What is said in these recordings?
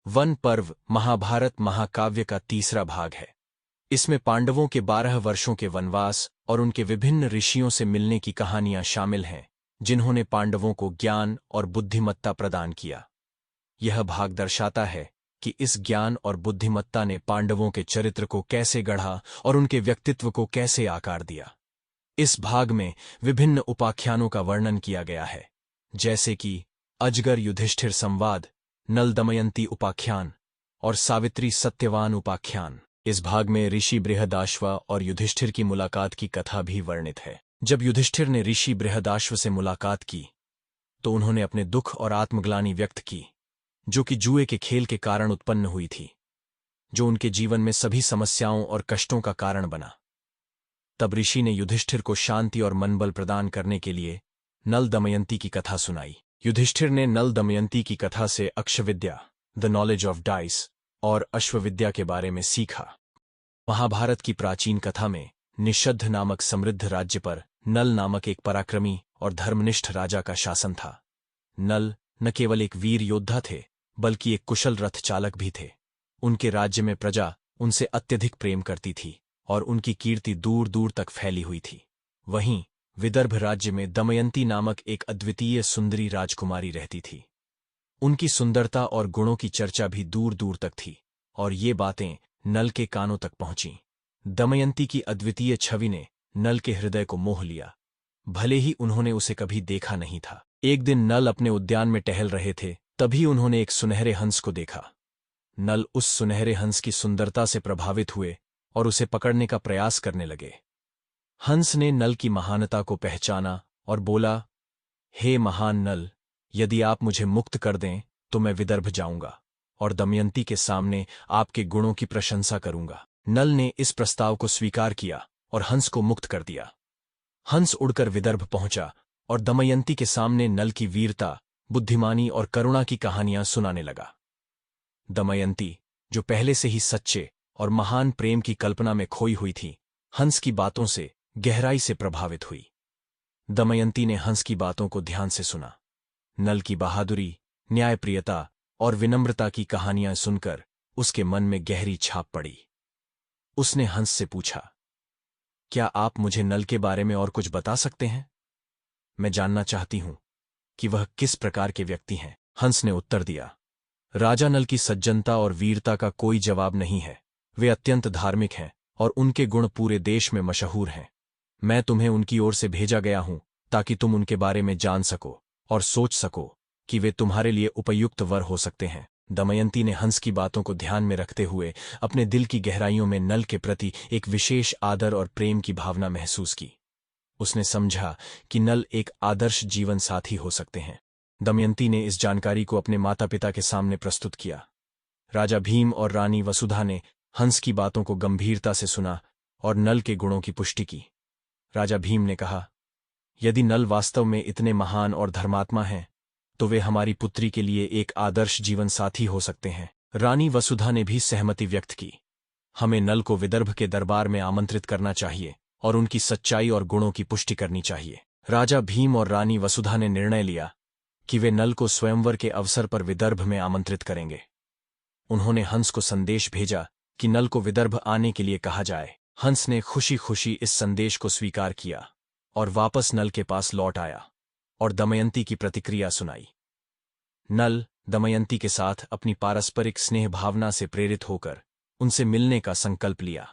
One पर्व महाभारत महाकाव्य का तीसरा भाग है। इसमें पांडवों के 12 वर्षों के वनवास और उनके विभिन्न ऋषियों से मिलने की कहानियां शामिल हैं, जिन्होंने पांडवों को ज्ञान और बुद्धिमत्ता प्रदान किया। यह भाग दर्शाता है कि इस ज्ञान और बुद्धिमत्ता ने पांडवों के चरित्र को कैसे गढ़ा और उनके व्यक्तित्व को कैसे आकार दिया। इस भाग में विभिन्न उपाख्यानों का वर्णन किया गया है, जैसे कि अजगर युधिष्ठिर संवाद, नल दमयंती उपाख्यान और सावित्री सत्यवान उपाख्यान। इस भाग में ऋषि बृहदाश्व और युधिष्ठिर की मुलाकात की कथा भी वर्णित है। जब युधिष्ठिर ने ऋषि बृहदाश्व से मुलाकात की तो उन्होंने अपने दुख और आत्मग्लानि व्यक्त की, जो कि जुए के खेल के कारण उत्पन्न हुई थी, जो उनके जीवन में सभी समस्याओं और कष्टों का कारण बना। तब ऋषि ने युधिष्ठिर को शांति और मनबल प्रदान करने के लिए नल दमयंती की कथा सुनाई। युधिष्ठिर ने नल दमयंती की कथा से अक्षविद्या, द नॉलेज ऑफ डाइस, और अश्वविद्या के बारे में सीखा। महाभारत की प्राचीन कथा में निषद्ध नामक समृद्ध राज्य पर नल नामक एक पराक्रमी और धर्मनिष्ठ राजा का शासन था। नल न केवल एक वीर योद्धा थे, बल्कि एक कुशल रथ चालक भी थे। उनके राज्य में प्रजा उनसे अत्यधिक प्रेम करती थी और उनकी कीर्ति दूर दूर तक फैली हुई थी। वहीं विदर्भ राज्य में दमयंती नामक एक अद्वितीय सुंदरी राजकुमारी रहती थी। उनकी सुंदरता और गुणों की चर्चा भी दूर दूर तक थी और ये बातें नल के कानों तक पहुंचीं। दमयंती की अद्वितीय छवि ने नल के हृदय को मोह लिया, भले ही उन्होंने उसे कभी देखा नहीं था। एक दिन नल अपने उद्यान में टहल रहे थे, तभी उन्होंने एक सुनहरे हंस को देखा। नल उस सुनहरे हंस की सुंदरता से प्रभावित हुए और उसे पकड़ने का प्रयास करने लगे। हंस ने नल की महानता को पहचाना और बोला, हे महान नल, यदि आप मुझे मुक्त कर दें तो मैं विदर्भ जाऊंगा और दमयंती के सामने आपके गुणों की प्रशंसा करूंगा। नल ने इस प्रस्ताव को स्वीकार किया और हंस को मुक्त कर दिया। हंस उड़कर विदर्भ पहुंचा और दमयंती के सामने नल की वीरता, बुद्धिमानी और करुणा की कहानियां सुनाने लगा। दमयंती, जो पहले से ही सच्चे और महान प्रेम की कल्पना में खोई हुई थी, हंस की बातों से गहराई से प्रभावित हुई। दमयंती ने हंस की बातों को ध्यान से सुना। नल की बहादुरी, न्यायप्रियता और विनम्रता की कहानियां सुनकर उसके मन में गहरी छाप पड़ी। उसने हंस से पूछा, क्या आप मुझे नल के बारे में और कुछ बता सकते हैं? मैं जानना चाहती हूं कि वह किस प्रकार के व्यक्ति हैं। हंस ने उत्तर दिया, राजा नल की सज्जनता और वीरता का कोई जवाब नहीं है। वे अत्यंत धार्मिक हैं और उनके गुण पूरे देश में मशहूर हैं। मैं तुम्हें उनकी ओर से भेजा गया हूं ताकि तुम उनके बारे में जान सको और सोच सको कि वे तुम्हारे लिए उपयुक्त वर हो सकते हैं। दमयंती ने हंस की बातों को ध्यान में रखते हुए अपने दिल की गहराइयों में नल के प्रति एक विशेष आदर और प्रेम की भावना महसूस की। उसने समझा कि नल एक आदर्श जीवन साथी हो सकते हैं। दमयंती ने इस जानकारी को अपने माता पिता के सामने प्रस्तुत किया। राजा भीम और रानी वसुधा ने हंस की बातों को गंभीरता से सुना और नल के गुणों की पुष्टि की। राजा भीम ने कहा, यदि नल वास्तव में इतने महान और धर्मात्मा हैं, तो वे हमारी पुत्री के लिए एक आदर्श जीवन साथी हो सकते हैं। रानी वसुधा ने भी सहमति व्यक्त की। हमें नल को विदर्भ के दरबार में आमंत्रित करना चाहिए और उनकी सच्चाई और गुणों की पुष्टि करनी चाहिए। राजा भीम और रानी वसुधा ने निर्णय लिया कि वे नल को स्वयंवर के अवसर पर विदर्भ में आमंत्रित करेंगे। उन्होंने हंस को संदेश भेजा कि नल को विदर्भ आने के लिए कहा जाए। हंस ने खुशी खुशी इस संदेश को स्वीकार किया और वापस नल के पास लौट आया और दमयंती की प्रतिक्रिया सुनाई। नल दमयंती के साथ अपनी पारस्परिक स्नेह भावना से प्रेरित होकर उनसे मिलने का संकल्प लिया।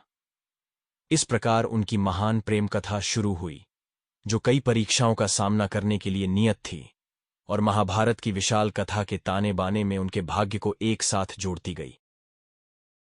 इस प्रकार उनकी महान प्रेम कथा शुरू हुई, जो कई परीक्षाओं का सामना करने के लिए नियत थी और महाभारत की विशाल कथा के ताने बाने में उनके भाग्य को एक साथ जोड़ती गई।